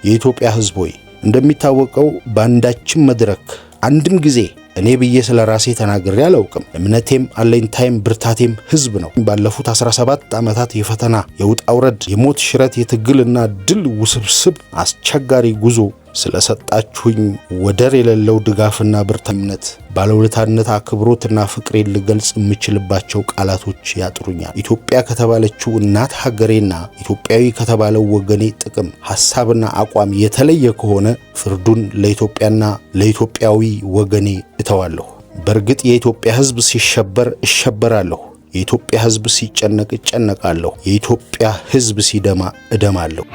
የኢትዮጵያ ሕዝብ ሆይ እንደሚታወቀው ባንዳችን መድረክ አንድም ጊዜ እኔ ብዬ ስለራሴ ተናግሬ አላውቅም። እምነቴም አለኝታይም ብርታቴም ሕዝብ ነው። ባለፉት 17 ዓመታት የፈተና የውጣ ውረድ የሞት ሽረት የትግልና ድል ውስብስብ አስቸጋሪ ጉዞ ስለሰጣችሁኝ ወደር የሌለው ድጋፍና ብርታነት ባለውለታነት አክብሮትና ፍቅሬን ልገልጽ የምችልባቸው ቃላቶች ያጥሩኛል። ኢትዮጵያ ከተባለችው እናት ሀገሬና ኢትዮጵያዊ ከተባለው ወገኔ ጥቅም ሐሳብና አቋም የተለየ ከሆነ ፍርዱን ለኢትዮጵያና ለኢትዮጵያዊ ወገኔ እተዋለሁ። በእርግጥ የኢትዮጵያ ሕዝብ ሲሸበር እሸበራለሁ። የኢትዮጵያ ሕዝብ ሲጨነቅ እጨነቃለሁ። የኢትዮጵያ ሕዝብ ሲደማ እደማለሁ።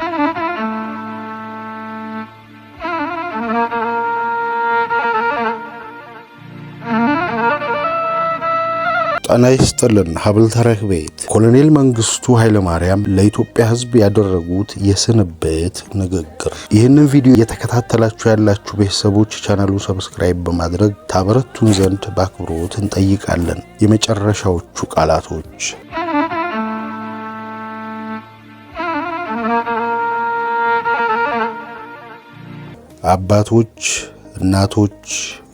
ጤና ይስጥልን። ሀብል ተረክ ቤት ኮሎኔል መንግስቱ ኃይለማርያም ለኢትዮጵያ ሕዝብ ያደረጉት የስንብት ንግግር። ይህንን ቪዲዮ እየተከታተላችሁ ያላችሁ ቤተሰቦች ቻናሉን ሰብስክራይብ በማድረግ ታበረቱን ዘንድ በአክብሮት እንጠይቃለን። የመጨረሻዎቹ ቃላቶች አባቶች፣ እናቶች፣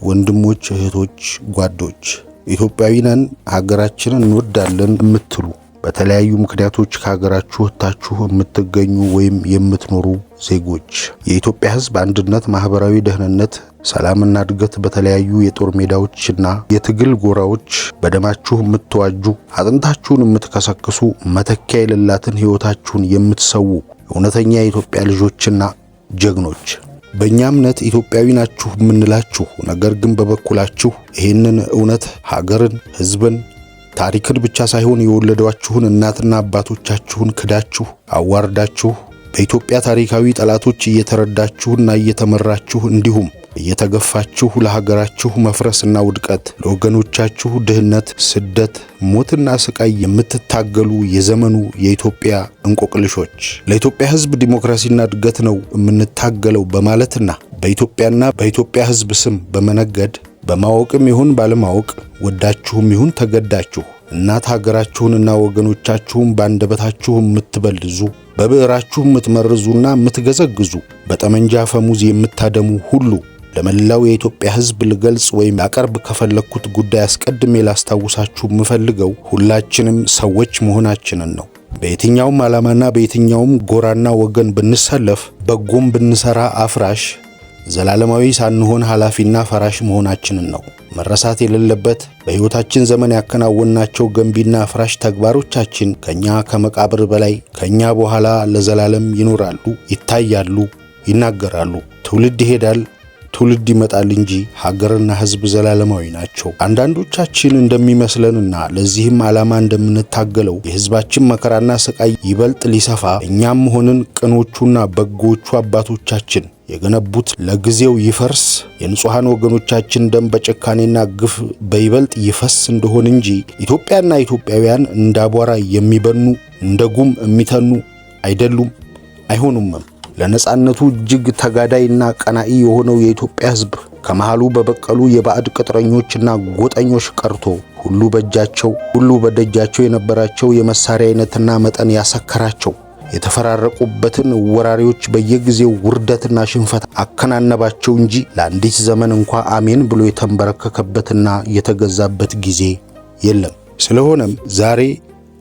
ወንድሞች፣ እህቶች፣ ጓዶች ኢትዮጵያዊ ነን ሀገራችንን እንወዳለን የምትሉ በተለያዩ ምክንያቶች ከሀገራችሁ ወጥታችሁ የምትገኙ ወይም የምትኖሩ ዜጎች የኢትዮጵያ ሕዝብ አንድነት፣ ማህበራዊ ደህንነት፣ ሰላምና እድገት በተለያዩ የጦር ሜዳዎችና የትግል ጎራዎች በደማችሁ የምትዋጁ አጥንታችሁን የምትከሰክሱ መተኪያ የሌላትን ሕይወታችሁን የምትሰዉ እውነተኛ የኢትዮጵያ ልጆችና ጀግኖች በእኛ እምነት ኢትዮጵያዊ ናችሁ የምንላችሁ ነገር ግን በበኩላችሁ ይህንን እውነት ሀገርን፣ ሕዝብን፣ ታሪክን ብቻ ሳይሆን የወለዷችሁን እናትና አባቶቻችሁን ክዳችሁ አዋርዳችሁ በኢትዮጵያ ታሪካዊ ጠላቶች እየተረዳችሁና እየተመራችሁ እንዲሁም እየተገፋችሁ ለሀገራችሁ መፍረስና ውድቀት ለወገኖቻችሁ ድህነት፣ ስደት፣ ሞትና ስቃይ የምትታገሉ የዘመኑ የኢትዮጵያ እንቆቅልሾች ለኢትዮጵያ ሕዝብ ዲሞክራሲና እድገት ነው የምንታገለው በማለትና በኢትዮጵያና በኢትዮጵያ ሕዝብ ስም በመነገድ በማወቅም ይሁን ባለማወቅ ወዳችሁም ይሁን ተገዳችሁ እናት ሀገራችሁንና ወገኖቻችሁን ባንደበታችሁ የምትበልዙ በብዕራችሁ የምትመርዙና የምትገዘግዙ በጠመንጃ ፈሙዝ የምታደሙ ሁሉ ለመላው የኢትዮጵያ ሕዝብ ልገልጽ ወይም ላቀርብ ከፈለኩት ጉዳይ አስቀድሜ ላስታውሳችሁ የምፈልገው ሁላችንም ሰዎች መሆናችንን ነው። በየትኛውም ዓላማና በየትኛውም ጎራና ወገን ብንሰለፍ በጎም ብንሰራ አፍራሽ ዘላለማዊ ሳንሆን ኃላፊና ፈራሽ መሆናችንን ነው። መረሳት የሌለበት በሕይወታችን ዘመን ያከናወናቸው ገንቢና አፍራሽ ተግባሮቻችን ከኛ ከመቃብር በላይ ከኛ በኋላ ለዘላለም ይኖራሉ፣ ይታያሉ፣ ይናገራሉ። ትውልድ ይሄዳል፣ ትውልድ ይመጣል እንጂ ሀገርና ሕዝብ ዘላለማዊ ናቸው። አንዳንዶቻችን እንደሚመስለንና ለዚህም ዓላማ እንደምንታገለው የሕዝባችን መከራና ስቃይ ይበልጥ ሊሰፋ እኛም ሆንን ቅኖቹና በጎቹ አባቶቻችን የገነቡት ለጊዜው ይፈርስ የንጹሃን ወገኖቻችን ደም በጭካኔና ግፍ በይበልጥ ይፈስ እንደሆነ እንጂ ኢትዮጵያና ኢትዮጵያውያን እንዳቧራ የሚበኑ እንደ ጉም የሚተኑ አይደሉም፣ አይሆኑምም። ለነጻነቱ እጅግ ተጋዳይና ቀናኢ የሆነው የኢትዮጵያ ሕዝብ ከመሃሉ በበቀሉ የባዕድ ቅጥረኞችና ጎጠኞች ቀርቶ ሁሉ በደጃቸው የነበራቸው የመሳሪያ አይነትና መጠን ያሰከራቸው የተፈራረቁበትን ወራሪዎች በየጊዜው ውርደትና ሽንፈት አከናነባቸው እንጂ ለአንዲት ዘመን እንኳ አሜን ብሎ የተንበረከከበትና የተገዛበት ጊዜ የለም። ስለሆነም ዛሬ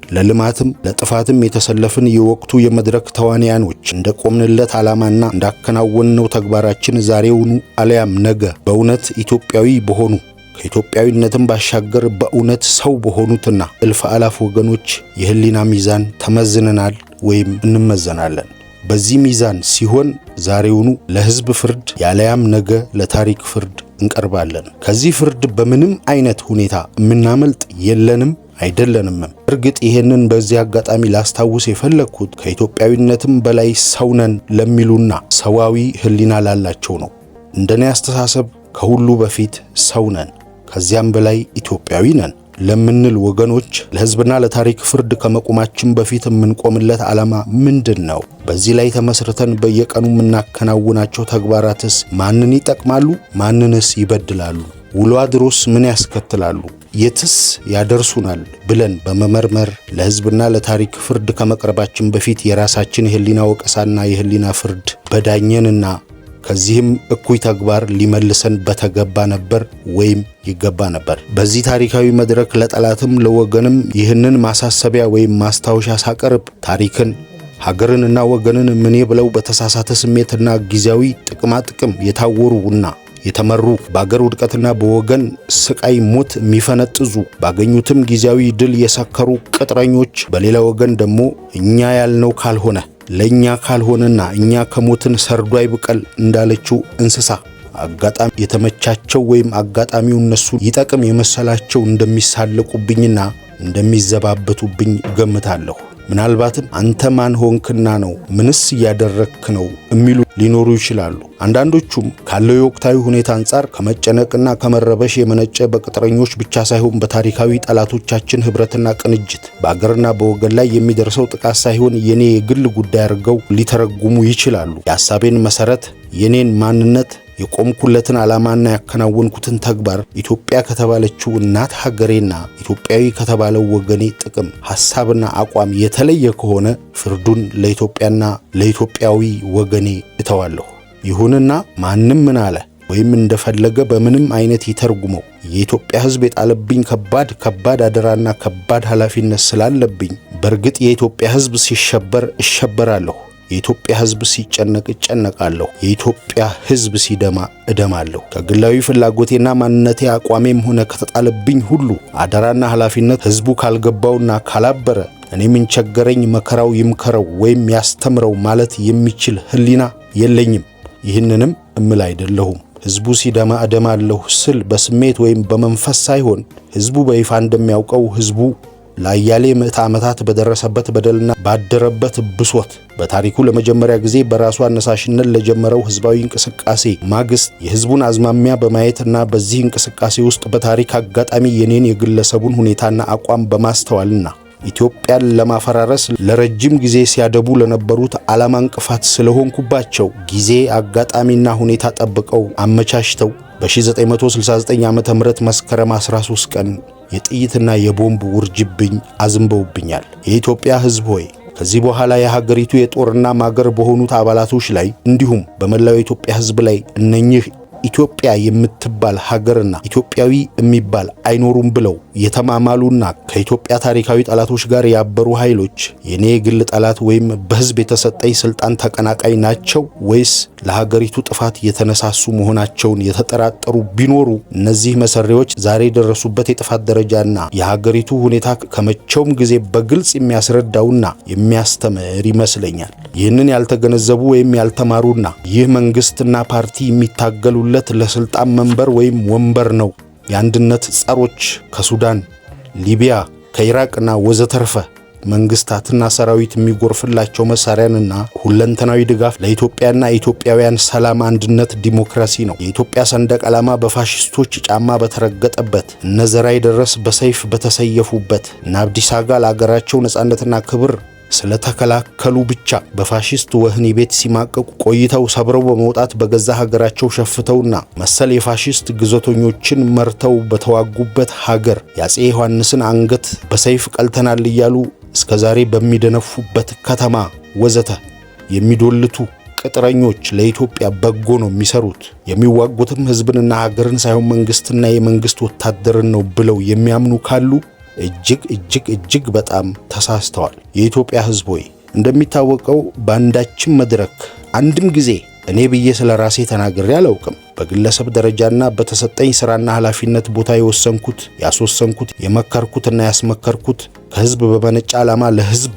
ለልማትም ለጥፋትም የተሰለፍን የወቅቱ የመድረክ ተዋንያኖች እንደቆምንለት ዓላማና እንዳከናወንነው ተግባራችን ዛሬውኑ አለያም ነገ በእውነት ኢትዮጵያዊ በሆኑ ከኢትዮጵያዊነትም ባሻገር በእውነት ሰው በሆኑትና እልፍ አላፍ ወገኖች የህሊና ሚዛን ተመዝነናል ወይም እንመዘናለን። በዚህ ሚዛን ሲሆን ዛሬውኑ ለሕዝብ ፍርድ ያለያም ነገ ለታሪክ ፍርድ እንቀርባለን። ከዚህ ፍርድ በምንም አይነት ሁኔታ የምናመልጥ የለንም አይደለንም። እርግጥ ይሄንን በዚህ አጋጣሚ ላስታውስ የፈለኩት ከኢትዮጵያዊነትም በላይ ሰው ነን ለሚሉና ሰዋዊ ህሊና ላላቸው ነው። እንደኔ አስተሳሰብ ከሁሉ በፊት ሰው ነን፣ ከዚያም በላይ ኢትዮጵያዊ ነን ለምንል ወገኖች ለሕዝብና ለታሪክ ፍርድ ከመቆማችን በፊት የምንቆምለት ዓላማ ምንድን ነው? በዚህ ላይ ተመስርተን በየቀኑ የምናከናውናቸው ተግባራትስ ማንን ይጠቅማሉ? ማንንስ ይበድላሉ? ውሎ አድሮስ ምን ያስከትላሉ? የትስ ያደርሱናል ብለን በመመርመር ለሕዝብና ለታሪክ ፍርድ ከመቅረባችን በፊት የራሳችን የህሊና ወቀሳና የህሊና ፍርድ በዳኘንና ከዚህም እኩይ ተግባር ሊመልሰን በተገባ ነበር ወይም ይገባ ነበር። በዚህ ታሪካዊ መድረክ ለጠላትም ለወገንም ይህንን ማሳሰቢያ ወይም ማስታወሻ ሳቀርብ ታሪክን ሀገርንና ወገንን ምኔ ብለው በተሳሳተ ስሜትና ጊዜያዊ ጥቅማጥቅም የታወሩና የተመሩ በአገር ውድቀትና በወገን ስቃይ ሞት የሚፈነጥዙ ባገኙትም ጊዜያዊ ድል የሰከሩ ቅጥረኞች፣ በሌላ ወገን ደግሞ እኛ ያልነው ካልሆነ ለኛ ካልሆነና እኛ ከሞትን ሰርዶ አይብቀል እንዳለችው እንስሳ አጋጣሚ የተመቻቸው ወይም አጋጣሚው እነሱ ይጠቅም የመሰላቸው እንደሚሳለቁብኝና እንደሚዘባበቱብኝ ገምታለሁ። ምናልባትም አንተ ማን ሆንክና ነው ምንስ እያደረክ ነው የሚሉ ሊኖሩ ይችላሉ። አንዳንዶቹም ካለው የወቅታዊ ሁኔታ አንጻር ከመጨነቅና ከመረበሽ የመነጨ በቅጥረኞች ብቻ ሳይሆን በታሪካዊ ጠላቶቻችን ህብረትና ቅንጅት በአገርና በወገን ላይ የሚደርሰው ጥቃት ሳይሆን የኔ የግል ጉዳይ አድርገው ሊተረጉሙ ይችላሉ። የሐሳቤን መሰረት የኔን ማንነት የቆምኩለትን ዓላማና ያከናወንኩትን ተግባር ኢትዮጵያ ከተባለችው እናት ሀገሬና ኢትዮጵያዊ ከተባለው ወገኔ ጥቅም ሐሳብና አቋም የተለየ ከሆነ ፍርዱን ለኢትዮጵያና ለኢትዮጵያዊ ወገኔ እተዋለሁ። ይሁንና ማንም ምን አለ ወይም እንደፈለገ በምንም አይነት ይተርጉመው የኢትዮጵያ ሕዝብ የጣለብኝ ከባድ አደራና ከባድ ኃላፊነት ስላለብኝ በእርግጥ የኢትዮጵያ ሕዝብ ሲሸበር እሸበራለሁ። የኢትዮጵያ ሕዝብ ሲጨነቅ እጨነቃለሁ። የኢትዮጵያ ሕዝብ ሲደማ እደማለሁ። ከግላዊ ፍላጎቴና ማንነቴ አቋሜም ሆነ ከተጣለብኝ ሁሉ አደራና ኃላፊነት ሕዝቡ ካልገባውና ካላበረ እኔ ምን ቸገረኝ መከራው ይምከረው ወይም ያስተምረው ማለት የሚችል ህሊና የለኝም። ይህንንም እምል አይደለሁም። ሕዝቡ ሲደማ እደማለሁ ስል በስሜት ወይም በመንፈስ ሳይሆን ሕዝቡ በይፋ እንደሚያውቀው ሕዝቡ ለአያሌ ምዕተ ዓመታት በደረሰበት በደልና ባደረበት ብሶት በታሪኩ ለመጀመሪያ ጊዜ በራሱ አነሳሽነት ለጀመረው ህዝባዊ እንቅስቃሴ ማግስት የህዝቡን አዝማሚያ በማየትና በዚህ እንቅስቃሴ ውስጥ በታሪክ አጋጣሚ የኔን የግለሰቡን ሁኔታና አቋም በማስተዋልና ኢትዮጵያን ለማፈራረስ ለረጅም ጊዜ ሲያደቡ ለነበሩት ዓላማ እንቅፋት ስለሆንኩባቸው ጊዜ አጋጣሚና ሁኔታ ጠብቀው አመቻችተው በ1969 ዓመተ ምህረት መስከረም 13 ቀን የጥይትና የቦምብ ውርጅብኝ አዝንበውብኛል። የኢትዮጵያ ሕዝብ ሆይ ከዚህ በኋላ የሀገሪቱ የጦርና ማገር በሆኑት አባላቶች ላይ እንዲሁም በመላው የኢትዮጵያ ሕዝብ ላይ እነኚህ ኢትዮጵያ የምትባል ሀገርና ኢትዮጵያዊ የሚባል አይኖሩም ብለው የተማማሉና ከኢትዮጵያ ታሪካዊ ጠላቶች ጋር ያበሩ ኃይሎች የኔ የግል ጠላት ወይም በህዝብ የተሰጠኝ ስልጣን ተቀናቃይ ናቸው ወይስ ለሀገሪቱ ጥፋት የተነሳሱ መሆናቸውን የተጠራጠሩ ቢኖሩ እነዚህ መሰሪዎች ዛሬ የደረሱበት የጥፋት ደረጃና የሀገሪቱ ሁኔታ ከመቼውም ጊዜ በግልጽ የሚያስረዳውና የሚያስተምር ይመስለኛል። ይህንን ያልተገነዘቡ ወይም ያልተማሩና ይህ መንግስትና ፓርቲ የሚታገሉለት ለስልጣን መንበር ወይም ወንበር ነው የአንድነት ጸሮች ከሱዳን፣ ሊቢያ፣ ከኢራቅና ወዘተርፈ መንግስታትና ሰራዊት የሚጎርፍላቸው መሳሪያንና ሁለንተናዊ ድጋፍ ለኢትዮጵያና ኢትዮጵያውያን ሰላም፣ አንድነት፣ ዲሞክራሲ ነው። የኢትዮጵያ ሰንደቅ ዓላማ በፋሽስቶች ጫማ በተረገጠበት እነዘራይ ደረስ በሰይፍ በተሰየፉበት እና አብዲስ አጋ ለአገራቸው ነጻነትና ክብር ስለተከላከሉ ብቻ በፋሽስት ወህኒ ቤት ሲማቀቁ ቆይተው ሰብረው በመውጣት በገዛ ሀገራቸው ሸፍተውና መሰል የፋሽስት ግዞተኞችን መርተው በተዋጉበት ሀገር የአፄ ዮሐንስን አንገት በሰይፍ ቀልተናል እያሉ እስከዛሬ በሚደነፉበት ከተማ ወዘተ የሚዶልቱ ቅጥረኞች ለኢትዮጵያ በጎ ነው የሚሰሩት። የሚዋጉትም ህዝብንና ሀገርን ሳይሆን መንግስትና የመንግስት ወታደርን ነው ብለው የሚያምኑ ካሉ እጅግ በጣም ተሳስተዋል። የኢትዮጵያ ሕዝብ ሆይ እንደሚታወቀው በአንዳችም መድረክ አንድም ጊዜ እኔ ብዬ ስለ ራሴ ተናግሬ አላውቅም። በግለሰብ ደረጃና በተሰጠኝ ሥራና ኃላፊነት ቦታ የወሰንኩት፣ ያስወሰንኩት፣ የመከርኩትና ያስመከርኩት ከሕዝብ በመነጨ ዓላማ ለሕዝብ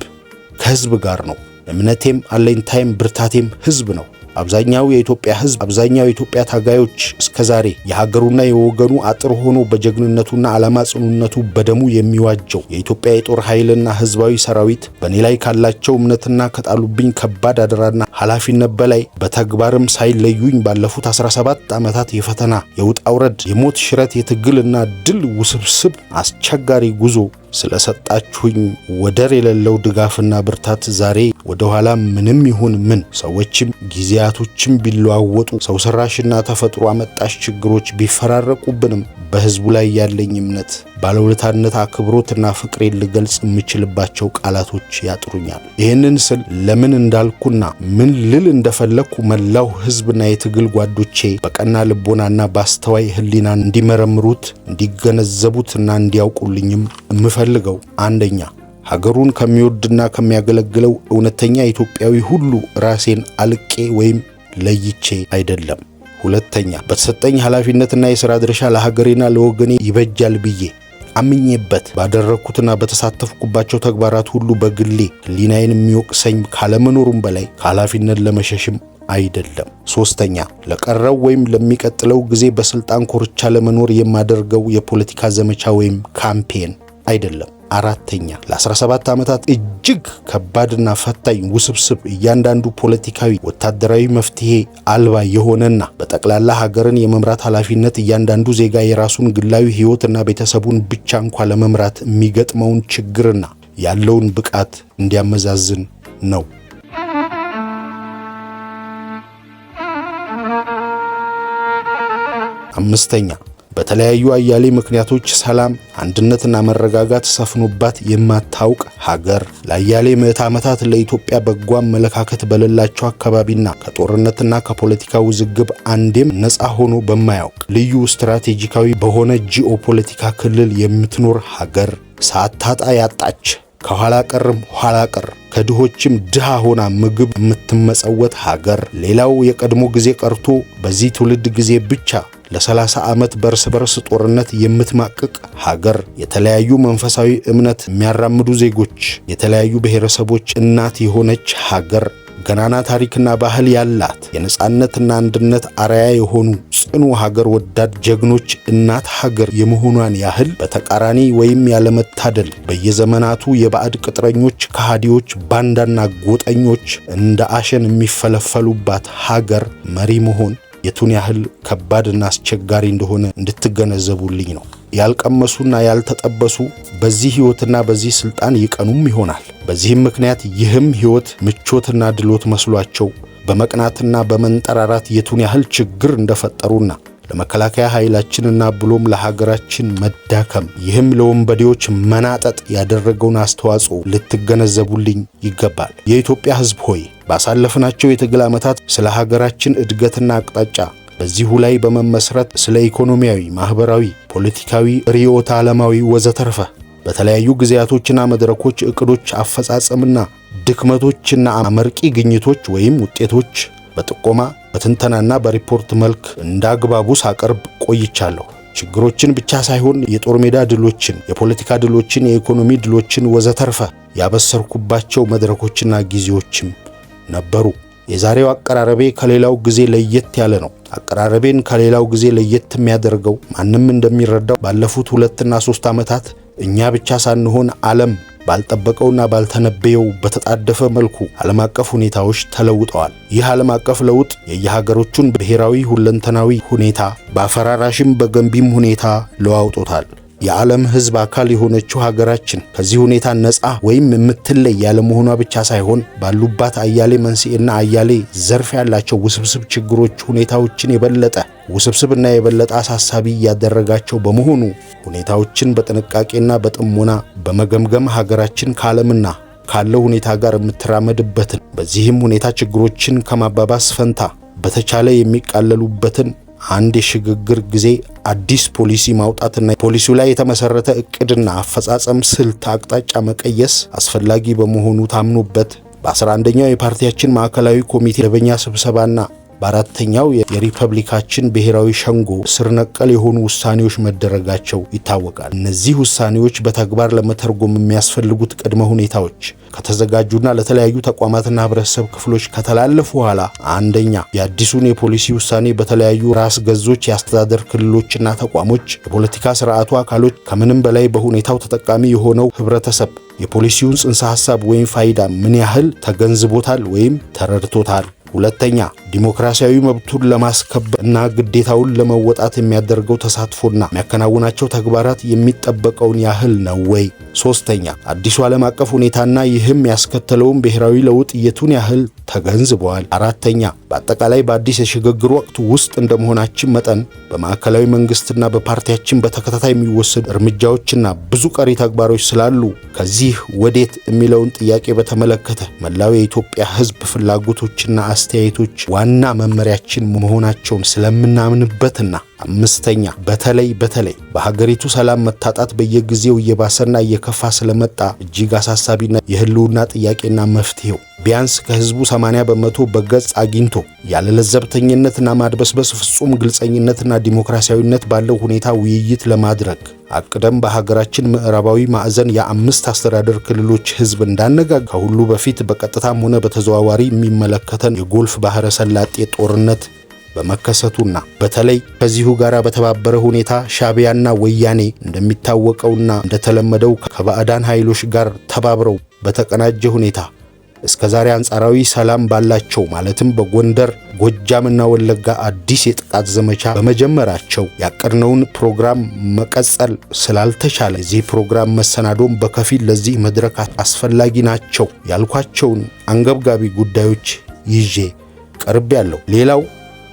ከሕዝብ ጋር ነው። እምነቴም አለኝታይም ብርታቴም ሕዝብ ነው። አብዛኛው የኢትዮጵያ ሕዝብ አብዛኛው የኢትዮጵያ ታጋዮች እስከዛሬ የሀገሩና የወገኑ አጥር ሆኖ በጀግንነቱና ዓላማ ጽኑነቱ በደሙ የሚዋጀው የኢትዮጵያ የጦር ኃይልና ሕዝባዊ ሰራዊት በእኔ ላይ ካላቸው እምነትና ከጣሉብኝ ከባድ አደራና ኃላፊነት በላይ በተግባርም ሳይለዩኝ ባለፉት 17 ዓመታት የፈተና የውጣ ውረድ የሞት ሽረት የትግልና ድል ውስብስብ አስቸጋሪ ጉዞ ስለሰጣችሁኝ ወደር የሌለው ድጋፍና ብርታት ዛሬ ወደ ኋላ ምንም ይሁን ምን ሰዎችም ጊዜያቶችም ቢለዋወጡ ሰው ሰራሽና ተፈጥሮ አመጣሽ ችግሮች ቢፈራረቁብንም በህዝቡ ላይ ያለኝ እምነት ባለውለታነት አክብሮትና ፍቅሬን ልገልጽ የምችልባቸው ቃላቶች ያጥሩኛል። ይህንን ስል ለምን እንዳልኩና ምን ልል እንደፈለኩ መላው ህዝብና የትግል ጓዶቼ በቀና ልቦናና በአስተዋይ ህሊና እንዲመረምሩት እንዲገነዘቡትና እንዲያውቁልኝም የምፈልገው አንደኛ ሀገሩን ከሚወድና ከሚያገለግለው እውነተኛ ኢትዮጵያዊ ሁሉ ራሴን አልቄ ወይም ለይቼ አይደለም። ሁለተኛ በተሰጠኝ ኃላፊነትና የሥራ ድርሻ ለሀገሬና ለወገኔ ይበጃል ብዬ አምኜበት ባደረኩትና በተሳተፍኩባቸው ተግባራት ሁሉ በግሌ ህሊናዬን የሚወቅሰኝ ካለመኖሩም በላይ ከኃላፊነት ለመሸሽም አይደለም። ሶስተኛ ለቀረው ወይም ለሚቀጥለው ጊዜ በስልጣን ኮርቻ ለመኖር የማደርገው የፖለቲካ ዘመቻ ወይም ካምፔን አይደለም። አራተኛ ለ17 ዓመታት እጅግ ከባድና ፈታኝ ውስብስብ እያንዳንዱ ፖለቲካዊ ወታደራዊ መፍትሄ አልባ የሆነና በጠቅላላ ሀገርን የመምራት ኃላፊነት እያንዳንዱ ዜጋ የራሱን ግላዊ ህይወትና ቤተሰቡን ብቻ እንኳን ለመምራት የሚገጥመውን ችግርና ያለውን ብቃት እንዲያመዛዝን ነው። አምስተኛ በተለያዩ አያሌ ምክንያቶች ሰላም፣ አንድነትና መረጋጋት ሰፍኖባት የማታውቅ ሀገር ለአያሌ ምዕተ ዓመታት ለኢትዮጵያ በጎ አመለካከት በሌላቸው አካባቢና ከጦርነትና ከፖለቲካ ውዝግብ አንዴም ነፃ ሆኖ በማያውቅ ልዩ ስትራቴጂካዊ በሆነ ጂኦፖለቲካ ክልል የምትኖር ሀገር ሳታጣ ያጣች ከኋላ ቀርም ኋላ ቀር ከድሆችም ድሃ ሆና ምግብ የምትመጸወት ሀገር ሌላው የቀድሞ ጊዜ ቀርቶ በዚህ ትውልድ ጊዜ ብቻ ለ30 ዓመት በርስ ጦርነት የምትማቅቅ ሀገር የተለያዩ መንፈሳዊ እምነት የሚያራምዱ ዜጎች የተለያዩ ብሔረሰቦች እናት የሆነች ሀገር ገናና ታሪክና ባህል ያላት የነጻነትና አንድነት አርአያ የሆኑ ጽኑ ሀገር ወዳድ ጀግኖች እናት ሀገር የመሆኗን ያህል በተቃራኒ ወይም ያለመታደል በየዘመናቱ የባዕድ ቅጥረኞች፣ ከሃዲዎች፣ ባንዳና ጎጠኞች እንደ አሸን የሚፈለፈሉባት ሀገር መሪ መሆን የቱን ያህል ከባድና አስቸጋሪ እንደሆነ እንድትገነዘቡልኝ ነው። ያልቀመሱና ያልተጠበሱ በዚህ ህይወትና በዚህ ስልጣን ይቀኑም ይሆናል። በዚህም ምክንያት ይህም ህይወት ምቾትና ድሎት መስሏቸው በመቅናትና በመንጠራራት የቱን ያህል ችግር እንደፈጠሩና ለመከላከያ ኃይላችንና ብሎም ለሀገራችን መዳከም ይህም ለወንበዴዎች መናጠጥ ያደረገውን አስተዋጽኦ ልትገነዘቡልኝ ይገባል። የኢትዮጵያ ህዝብ ሆይ ባሳለፍናቸው የትግል ዓመታት ስለ ሀገራችን እድገትና አቅጣጫ በዚሁ ላይ በመመስረት ስለ ኢኮኖሚያዊ፣ ማህበራዊ፣ ፖለቲካዊ፣ ርዕዮተ ዓለማዊ ወዘተርፈ በተለያዩ ጊዜያቶችና መድረኮች እቅዶች አፈጻጸምና ድክመቶችና አመርቂ ግኝቶች ወይም ውጤቶች በጥቆማ በትንተናና በሪፖርት መልክ እንዳግባቡ ሳቀርብ ቆይቻለሁ። ችግሮችን ብቻ ሳይሆን የጦር ሜዳ ድሎችን፣ የፖለቲካ ድሎችን፣ የኢኮኖሚ ድሎችን ወዘተርፈ ያበሰርኩባቸው መድረኮችና ጊዜዎችም ነበሩ። የዛሬው አቀራረቤ ከሌላው ጊዜ ለየት ያለ ነው። አቀራረቤን ከሌላው ጊዜ ለየት የሚያደርገው ማንም እንደሚረዳው ባለፉት 2 እና 3 ዓመታት እኛ ብቻ ሳንሆን ዓለም ባልጠበቀውና ባልተነበየው በተጣደፈ መልኩ ዓለም አቀፍ ሁኔታዎች ተለውጠዋል። ይህ ዓለም አቀፍ ለውጥ የየሀገሮቹን ብሔራዊ ሁለንተናዊ ሁኔታ በአፈራራሽም በገንቢም ሁኔታ ለዋውጦታል። የዓለም ሕዝብ አካል የሆነችው ሀገራችን ከዚህ ሁኔታ ነፃ ወይም የምትለይ ያለመሆኗ ብቻ ሳይሆን ባሉባት አያሌ መንስኤና አያሌ ዘርፍ ያላቸው ውስብስብ ችግሮች ሁኔታዎችን የበለጠ ውስብስብና የበለጠ አሳሳቢ ያደረጋቸው በመሆኑ ሁኔታዎችን በጥንቃቄና በጥሞና በመገምገም ሀገራችን ከዓለምና ካለው ሁኔታ ጋር የምትራመድበትን በዚህም ሁኔታ ችግሮችን ከማባባስ ፈንታ በተቻለ የሚቃለሉበትን አንድ የሽግግር ጊዜ አዲስ ፖሊሲ ማውጣትና ፖሊሲው ላይ የተመሰረተ እቅድና አፈጻጸም ስልት አቅጣጫ መቀየስ አስፈላጊ በመሆኑ ታምኖበት በ11ኛው የፓርቲያችን ማዕከላዊ ኮሚቴ መደበኛ ስብሰባና በአራተኛው የሪፐብሊካችን ብሔራዊ ሸንጎ ስር ነቀል የሆኑ ውሳኔዎች መደረጋቸው ይታወቃል። እነዚህ ውሳኔዎች በተግባር ለመተርጎም የሚያስፈልጉት ቅድመ ሁኔታዎች ከተዘጋጁና ለተለያዩ ተቋማትና ህብረተሰብ ክፍሎች ከተላለፉ በኋላ አንደኛ የአዲሱን የፖሊሲ ውሳኔ በተለያዩ ራስ ገዞች የአስተዳደር ክልሎችና ተቋሞች የፖለቲካ ስርዓቱ አካሎች ከምንም በላይ በሁኔታው ተጠቃሚ የሆነው ህብረተሰብ የፖሊሲውን ጽንሰ ሐሳብ ወይም ፋይዳ ምን ያህል ተገንዝቦታል ወይም ተረድቶታል? ሁለተኛ ዲሞክራሲያዊ መብቱን ለማስከበር እና ግዴታውን ለመወጣት የሚያደርገው ተሳትፎና የሚያከናውናቸው ተግባራት የሚጠበቀውን ያህል ነው ወይ? ሶስተኛ አዲሱ ዓለም አቀፍ ሁኔታና ይህም ያስከተለውን ብሔራዊ ለውጥ የቱን ያህል ተገንዝበዋል? አራተኛ በአጠቃላይ በአዲስ የሽግግር ወቅት ውስጥ እንደመሆናችን መጠን በማዕከላዊ መንግስትና በፓርቲያችን በተከታታይ የሚወሰዱ እርምጃዎችና ብዙ ቀሪ ተግባሮች ስላሉ ከዚህ ወዴት የሚለውን ጥያቄ በተመለከተ መላው የኢትዮጵያ ሕዝብ ፍላጎቶችና አስተያየቶች ዋና መመሪያችን መሆናቸውን ስለምናምንበትና አምስተኛ በተለይ በሀገሪቱ ሰላም መታጣት በየጊዜው እየባሰና እየከፋ ስለመጣ እጅግ አሳሳቢና የህልውና ጥያቄና መፍትሄው ቢያንስ ከህዝቡ 80% በገጽ አግኝቶ ያለ ለዘብተኝነትና ማድበስበስ ፍጹም ግልጸኝነትና ዲሞክራሲያዊነት ባለው ሁኔታ ውይይት ለማድረግ አቅደም በሀገራችን ምዕራባዊ ማዕዘን የአምስት አስተዳደር ክልሎች ህዝብ እንዳነጋገር ከሁሉ በፊት በቀጥታም ሆነ በተዘዋዋሪ የሚመለከተን የጎልፍ ባህረ ሰላጤ ጦርነት በመከሰቱና በተለይ ከዚሁ ጋር በተባበረ ሁኔታ ሻዕቢያና ወያኔ እንደሚታወቀውና እንደተለመደው ከባዕዳን ኃይሎች ጋር ተባብረው በተቀናጀ ሁኔታ እስከዛሬ አንጻራዊ ሰላም ባላቸው ማለትም በጎንደር ጎጃምና ወለጋ አዲስ የጥቃት ዘመቻ በመጀመራቸው ያቀድነውን ፕሮግራም መቀጠል ስላልተቻለ እዚህ ፕሮግራም መሰናዶም በከፊል ለዚህ መድረክ አስፈላጊ ናቸው ያልኳቸውን አንገብጋቢ ጉዳዮች ይዤ ቀርቤያለሁ። ሌላው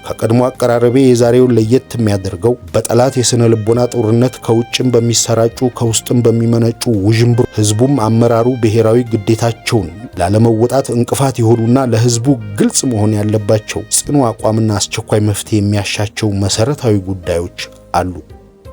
ከቀድሞ አቀራረቤ የዛሬውን ለየት የሚያደርገው በጠላት የስነ ልቦና ጦርነት ከውጭም በሚሰራጩ ከውስጥም በሚመነጩ ውዥንብር ህዝቡም አመራሩ ብሔራዊ ግዴታቸውን ላለመወጣት እንቅፋት የሆኑና ለህዝቡ ግልጽ መሆን ያለባቸው ጽኑ አቋምና አስቸኳይ መፍትሄ የሚያሻቸው መሰረታዊ ጉዳዮች አሉ።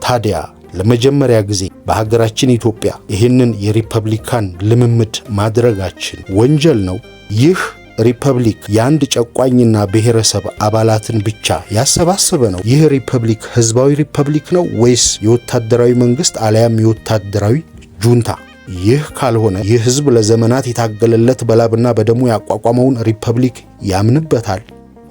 ታዲያ ለመጀመሪያ ጊዜ በሀገራችን ኢትዮጵያ ይህንን የሪፐብሊካን ልምምድ ማድረጋችን ወንጀል ነው? ይህ ሪፐብሊክ የአንድ ጨቋኝና ብሔረሰብ አባላትን ብቻ ያሰባሰበ ነው? ይህ ሪፐብሊክ ህዝባዊ ሪፐብሊክ ነው ወይስ የወታደራዊ መንግስት አለያም የወታደራዊ ጁንታ? ይህ ካልሆነ ይህ ህዝብ ለዘመናት የታገለለት በላብና በደሙ ያቋቋመውን ሪፐብሊክ ያምንበታል?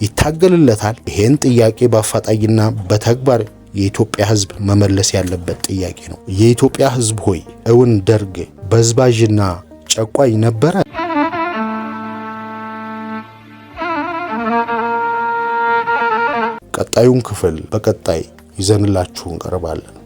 ይታገልለታል? ይሄን ጥያቄ በአፋጣኝና በተግባር የኢትዮጵያ ህዝብ መመለስ ያለበት ጥያቄ ነው። የኢትዮጵያ ህዝብ ሆይ እውን ደርግ በዝባዥና ጨቋኝ ነበረ? ቀጣዩን ክፍል በቀጣይ ይዘንላችሁ እንቀርባለን።